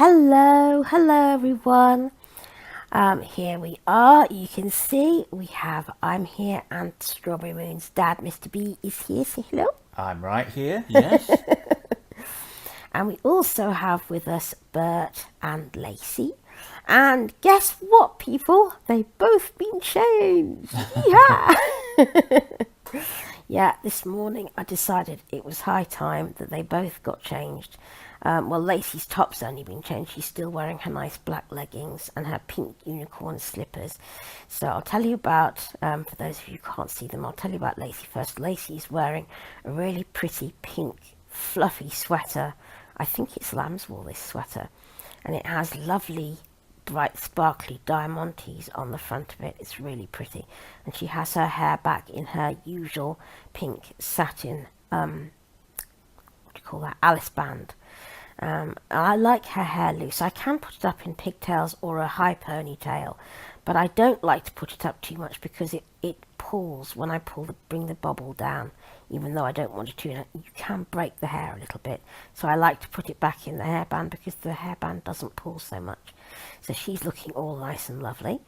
Hello, hello everyone. Here we are. You can see I'm here and Strawberry Moon's dad, Mr. B, is here. Say hello. I'm right here, yes. And we also have with us Bert and Lacey. And guess what, people? They've both been changed. Yeah. Yeah, this morning I decided it was high time that they both got changed. Well, Lacey's top's only been changed. She's still wearing her nice black leggings and her pink unicorn slippers. So I'll tell you about, for those of you who can't see them, I'll tell you about Lacey first. Lacey's wearing a really pretty pink fluffy sweater. I think it's lamb's wool, this sweater. And it has lovely bright sparkly diamantes on the front of it. It's really pretty, and she has her hair back in her usual pink satin what do you call that, Alice band. I like her hair loose. I can put it up in pigtails or a high ponytail, but I don't like to put it up too much because it pulls when I bring the bobble down, even though I don't want it to. You can break the hair a little bit, so I like to put it back in the hairband because the hairband doesn't pull so much. So she's looking all nice and lovely.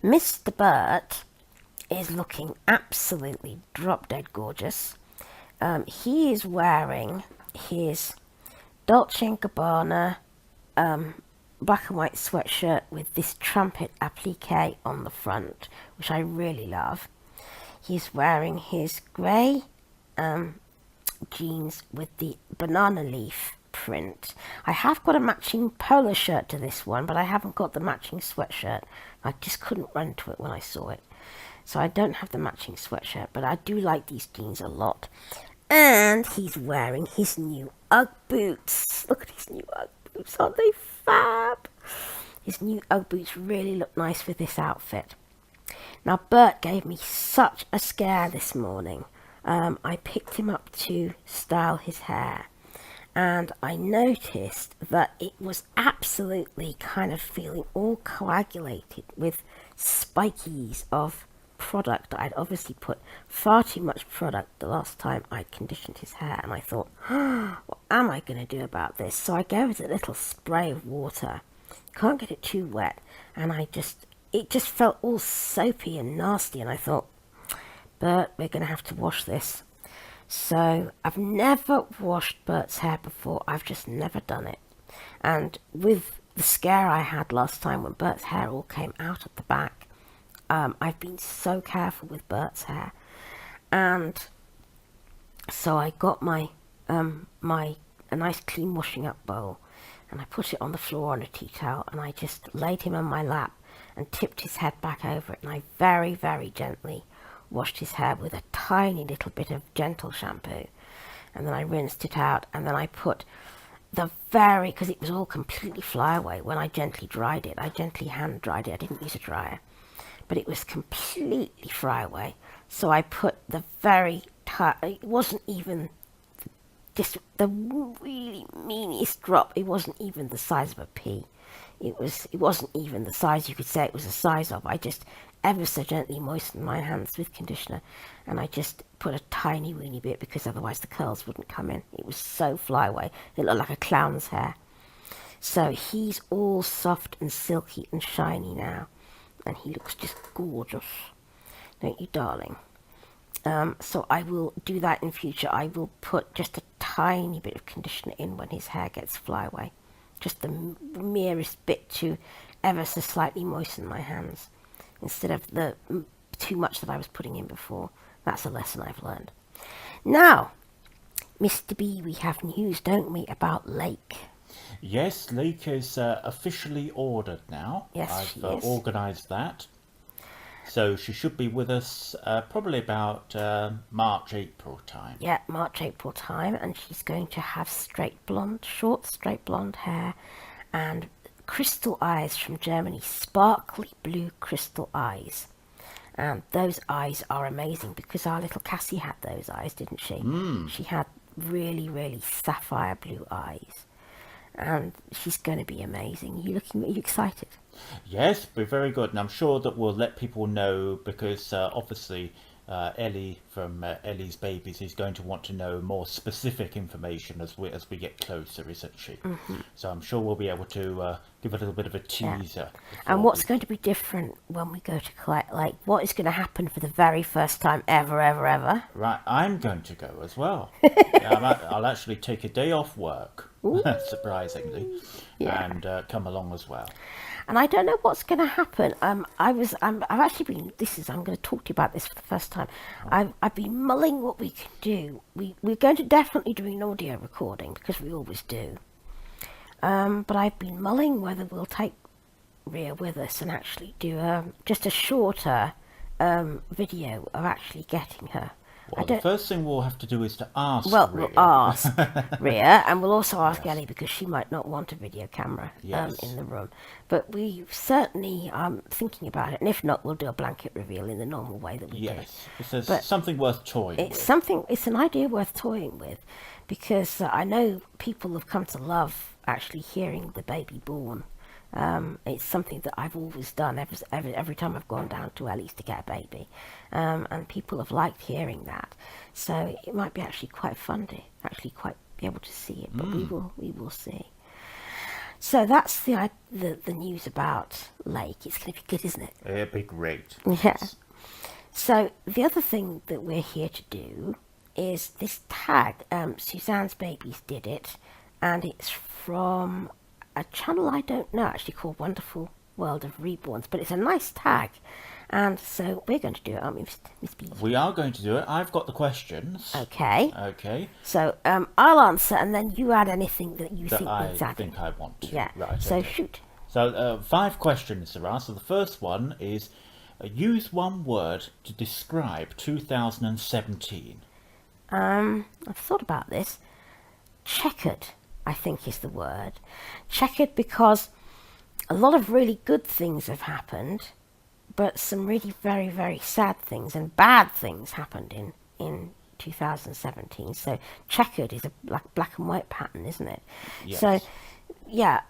Mr. Bert is looking absolutely drop dead gorgeous. He is wearing his Dolce & Gabbana black and white sweatshirt with this trumpet applique on the front, which I really love. He's wearing his grey jeans with the banana leaf print. I have got a matching polo shirt to this one, but I haven't got the matching sweatshirt. I just couldn't run to it when I saw it. So I don't have the matching sweatshirt, but I do like these jeans a lot. And he's wearing his new Ugg boots. Look at his new Ugg boots, aren't they fab? His new Ugg boots really look nice with this outfit. Now, Bert gave me such a scare this morning. I picked him up to style his hair, and I noticed that it was absolutely kind of feeling all coagulated with spikies of product. I'd obviously put far too much product the last time I'd conditioned his hair, and I thought, what am I going to do about this? So I gave it a little spray of water. Can't get it too wet, and it just felt all soapy and nasty, and I thought, Bert, we're going to have to wash this. So I've never washed Bert's hair before. I've just never done it. And with the scare I had last time when Bert's hair all came out at the back, I've been so careful with Bert's hair. And so I got a nice clean washing up bowl, and I put it on the floor on a tea towel, and I just laid him on my lap and tipped his head back over it, and I very, very gently washed his hair with a tiny little bit of gentle shampoo, and then I rinsed it out, and then I put because it was all completely flyaway when I gently dried it. I gently hand dried it. I didn't use a dryer, but it was completely flyaway. So I put it wasn't even just the really meanest drop. It wasn't even the size of a pea. It wasn't even the size you could say it was the size of. I just ever so gently moistened my hands with conditioner, and I just put a tiny weeny bit because otherwise the curls wouldn't come in. It was so flyaway. It looked like a clown's hair. So he's all soft and silky and shiny now, and he looks just gorgeous, don't you, darling? So I will do that in future. I will put just a tiny bit of conditioner in when his hair gets flyaway, just the merest bit to ever so slightly moisten my hands, instead of the too much that I was putting in before. That's a lesson I've learned. Now, Mr. B, we have news, don't we, about Lake? Yes, Lake is officially ordered now. Yes, she I've is. organised that. So she should be with us probably about March, April time. Yeah, March, April time, and she's going to have short straight blonde hair, and crystal eyes from Germany, sparkly blue crystal eyes. And those eyes are amazing because our little Cassie had those eyes, didn't she? She had really, really sapphire blue eyes. And she's going to be amazing. Are you excited? Yes, we're very good, and I'm sure that we'll let people know because obviously Ellie from Ellie's Babies is going to want to know more specific information as we get closer, isn't she? So I'm sure we'll be able to give a little bit of a teaser. And what's going to be different when we go to collect? Like, what is going to happen for the very first time ever? Right, I'm going to go as well. Yeah, I'll actually take a day off work, surprisingly, and come along as well. And I don't know what's going to happen. I've actually been. I'm going to talk to you about this for the first time. I've been mulling what we can do. We're going to definitely do an audio recording because we always do. But I've been mulling whether we'll take Rhea with us and actually do just a shorter video of actually getting her. Well, the first thing we'll have to do is to ask Well, Rhea. we'll ask Rhea, and we'll also ask Ellie because she might not want a video camera in the room. But we certainly thinking about it, and if not, we'll do a blanket reveal in the normal way that we do. Yes, it's something worth toying with. It's an idea worth toying with, because I know people have come to love actually hearing the baby born. It's something that I've always done every time I've gone down to Ellie's to get a baby, and people have liked hearing that. So it might be actually quite fun to actually quite be able to see it, but we will see. So that's the news about Lake. It's going to be good, isn't it? It'll be great. Yeah. So the other thing that we're here to do is this tag. Suzanne's Babies did it, and it's from a channel I don't know, actually, called Wonderful World of Reborns, but it's a nice tag, and so we're going to do it, aren't we, Miss B? We are going to do it. I've got the questions. Okay. So I'll answer, and then you add anything that you think needs adding. I think I want to. Yeah. Right. So okay. shoot. So 5 questions there are. So the first one is, use one word to describe 2017. I've thought about this. Checkered, I think, is the word. Checkered because a lot of really good things have happened, but some really very, very sad things and bad things happened in 2017. So checkered is a black and white pattern, isn't it? Yes. So, yeah,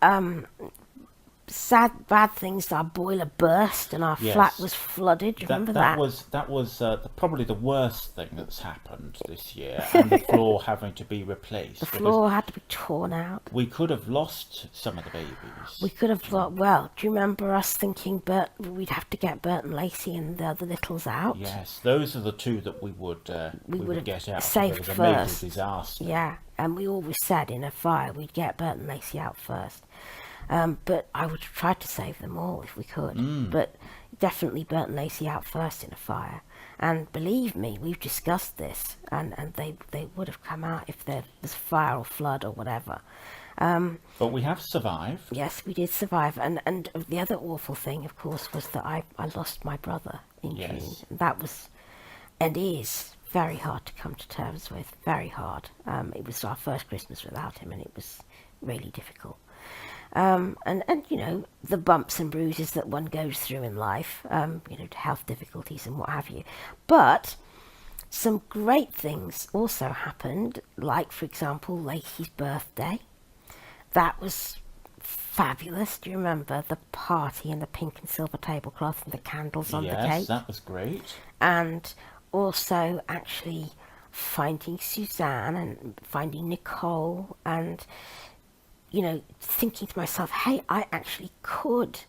sad, bad things. Our boiler burst and our flat was flooded. Do you remember that? That was probably the worst thing that's happened this year, and the floor having to be replaced. The floor had to be torn out. We could have lost some of the babies. We could have lost. Well, do you remember us thinking we'd have to get Bert and Lacey and the other littles out? Yes, those are the 2 that we would get out. Saved first. Major disaster. Yeah, and we always said in a fire we'd get Bert and Lacey out first. But I would have tried to save them all if we could. But definitely Bert and Lacey out first in a fire. And believe me, we've discussed this, and they would have come out if there was fire or flood or whatever. But we have survived. Yes, we did survive. And the other awful thing, of course, was that I lost my brother in June. That was, and is, very hard to come to terms with. Very hard. It was our first Christmas without him, and it was really difficult. And you know, the bumps and bruises that one goes through in life, you know, health difficulties and what have you. But some great things also happened, like, for example, Lacey's birthday. That was fabulous. Do you remember the party and the pink and silver tablecloth and the candles on the cake? Yes, that was great. And also actually finding Suzanne and finding Nicole and, you know, thinking to myself, hey, I actually could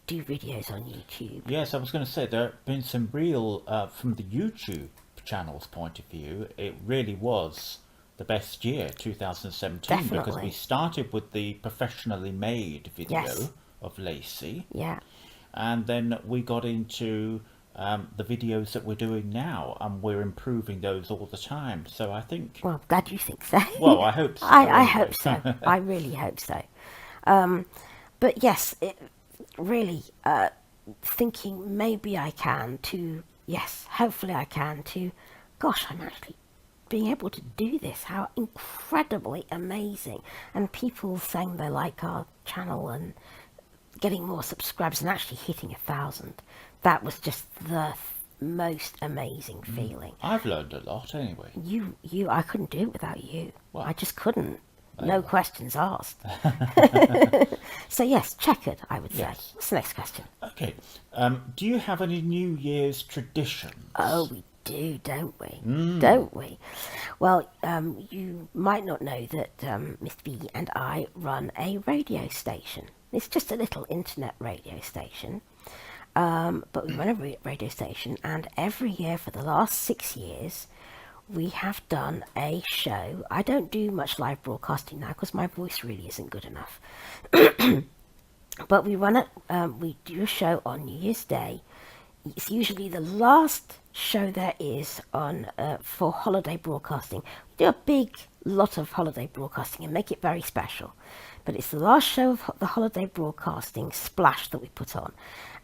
do videos on YouTube. Yes, I was going to say, there have been some real, from the YouTube channel's point of view, it really was the best year, 2017. Definitely. Because we started with the professionally made video of Lacey. Yeah. And then we got into the videos that we're doing now, and we're improving those all the time. So I think... Well, I'm glad you think so. Well, I hope so. I hope so. I really hope so. But yes, it really thinking maybe I can to... Yes, hopefully I can to... Gosh, I'm actually being able to do this. How incredibly amazing. And people saying they like our channel and getting more subscribers and actually hitting 1,000. That was just the most amazing feeling. I've learned a lot anyway. I couldn't do it without you. Well, I just couldn't. No questions asked. So yes, checkered, I would say. Yes. What's the next question? Okay. Do you have any New Year's traditions? Oh, we do, don't we? Don't we? Well, you might not know that Mr. B and I run a radio station. It's just a little internet radio station. But we run a radio station, and every year for the last 6 years, we have done a show. I don't do much live broadcasting now because my voice really isn't good enough. But we do a show on New Year's Day. It's usually the last show there is on for holiday broadcasting. We do a big lot of holiday broadcasting and make it very special. But it's the last show of the holiday broadcasting splash that we put on.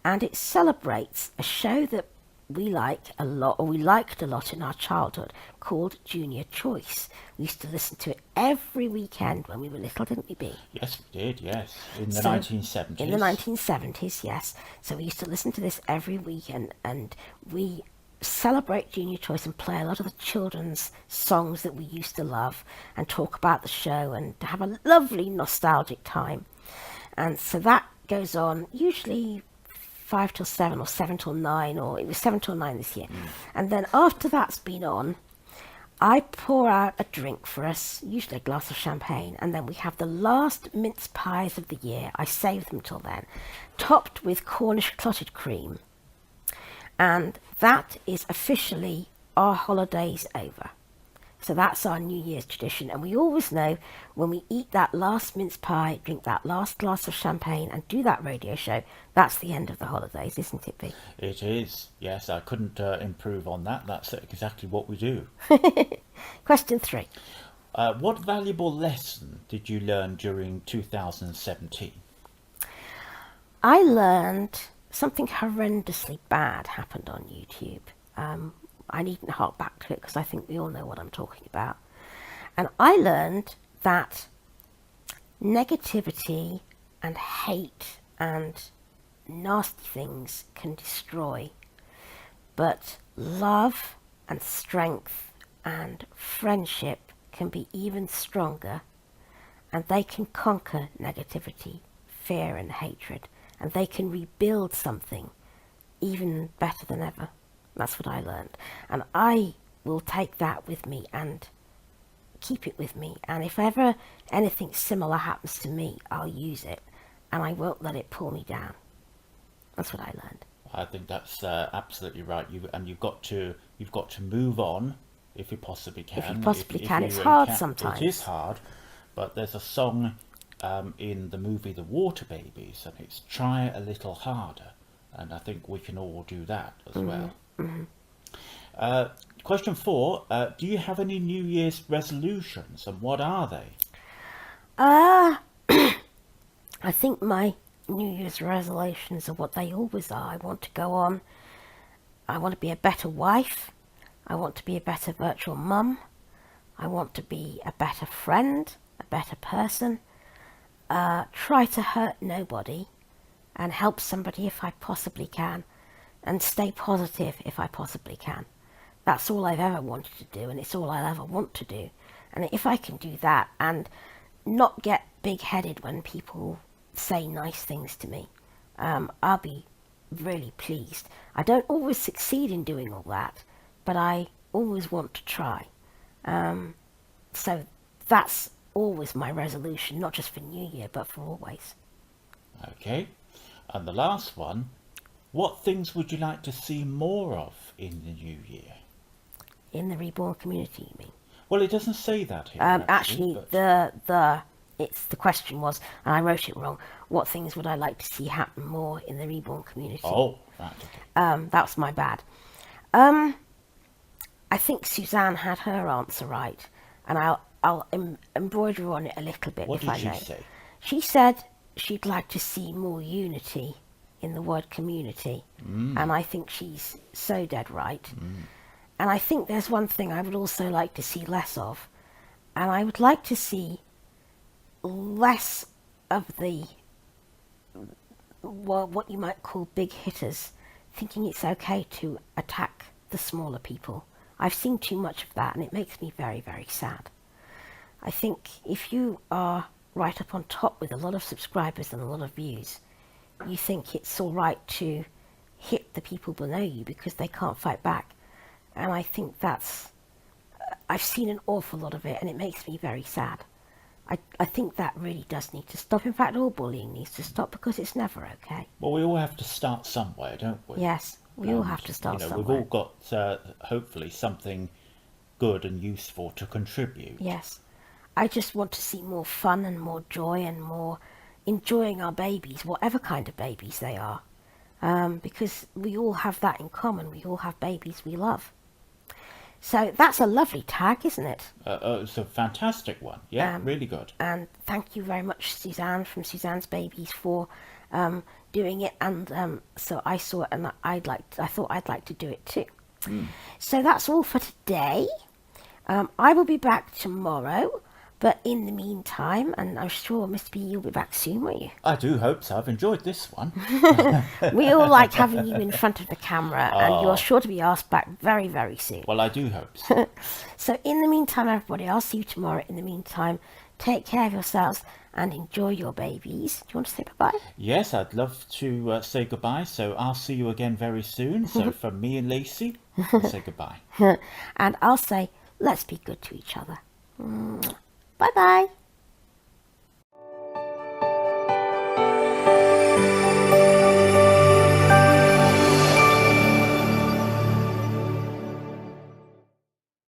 And it celebrates a show that we like a lot, or we liked a lot in our childhood, called Junior Choice. We used to listen to it every weekend when we were little, didn't we, B? Yes, we did, yes. In the 1970s. In the 1970s, yes. So we used to listen to this every weekend, and we celebrate Junior Choice and play a lot of the children's songs that we used to love and talk about the show and have a lovely nostalgic time. And so that goes on usually 5 till 7 or 7 till 9, or it was 7 till 9 this year. And then after that's been on, I pour out a drink for us, usually a glass of champagne, and then we have the last mince pies of the year. I save them till then, topped with Cornish clotted cream. And that is officially our holidays over. So that's our New Year's tradition, and we always know when we eat that last mince pie, drink that last glass of champagne, and do that radio show, that's the end of the holidays, isn't it, B? It is, yes. I couldn't improve on that. That's exactly what we do. Question 3. What valuable lesson did you learn during 2017? I learned something horrendously bad happened on YouTube. I needn't hark back to it because I think we all know what I'm talking about. And I learned that negativity and hate and nasty things can destroy, but love and strength and friendship can be even stronger, and they can conquer negativity, fear and hatred, and they can rebuild something even better than ever. That's what I learned. And I will take that with me and keep it with me. And if ever anything similar happens to me, I'll use it. And I won't let it pull me down. That's what I learned. I think that's absolutely right. You've got to move on if you possibly can. If you possibly can. If It's you hard can. sometimes. It is hard. But there's a song in the movie The Water Babies, and it's Try a Little Harder. And I think we can all do that as well. Mm-hmm. Question 4. Do you have any New Year's resolutions, and what are they? I think my New Year's resolutions are what they always are. I want to go on. I want to be a better wife. I want to be a better virtual mum. I want to be a better friend, a better person. Try to hurt nobody and help somebody if I possibly can, and stay positive if I possibly can. That's all I've ever wanted to do, and it's all I'll ever want to do. And if I can do that and not get big-headed when people say nice things to me, I'll be really pleased. I don't always succeed in doing all that, but I always want to try. So that's always my resolution, not just for New Year, but for always. Okay. And the last one, what things would you like to see more of in the new year? In the Reborn community, you mean? Well, it doesn't say that here. Actually, the question was, and I wrote it wrong, what things would I like to see happen more in the Reborn community? Oh, right. Okay. That's my bad. I think Suzanne had her answer right, and I'll embroider on it a little bit What if I did may. she say? She said she'd like to see more unity in the word community, and I think she's so dead right. And I think there's one thing I would also like to see less of, and I would like to see less of the what you might call big hitters thinking it's okay to attack the smaller people. I've seen too much of that, and it makes me very, very sad. I think if you are right up on top with a lot of subscribers and a lot of views, you think it's all right to hit the people below you because they can't fight back. And I think that's, I've seen an awful lot of it, and it makes me very sad. I think that really does need to stop. In fact, all bullying needs to stop, because it's never okay. Well, we all have to start somewhere, don't we? Yes, we all have to start We've somewhere. all got, hopefully, something good and useful to contribute. Yes. I just want to see more fun and more joy and more enjoying our babies, whatever kind of babies they are. Because we all have that in common. We all have babies we love. So that's a lovely tag, isn't it? It's a fantastic one. Yeah, really good. And thank you very much, Suzanne from Suzanne's Babies, for doing it. And so I saw it, and I thought I'd like to do it too. So that's all for today. I will be back tomorrow, but in the meantime, and I'm sure Mr. B, you'll be back soon, won't you? I do hope so. I've enjoyed this one. We all like having you in front of the camera, and you're sure to be asked back very, very soon. Well, I do hope so. So in the meantime, everybody, I'll see you tomorrow. In the meantime, take care of yourselves and enjoy your babies. Do you want to say bye-bye? Yes, I'd love to say goodbye, so I'll see you again very soon. So from me and Lacey, I'll say goodbye. And I'll say, let's be good to each other. Bye-bye.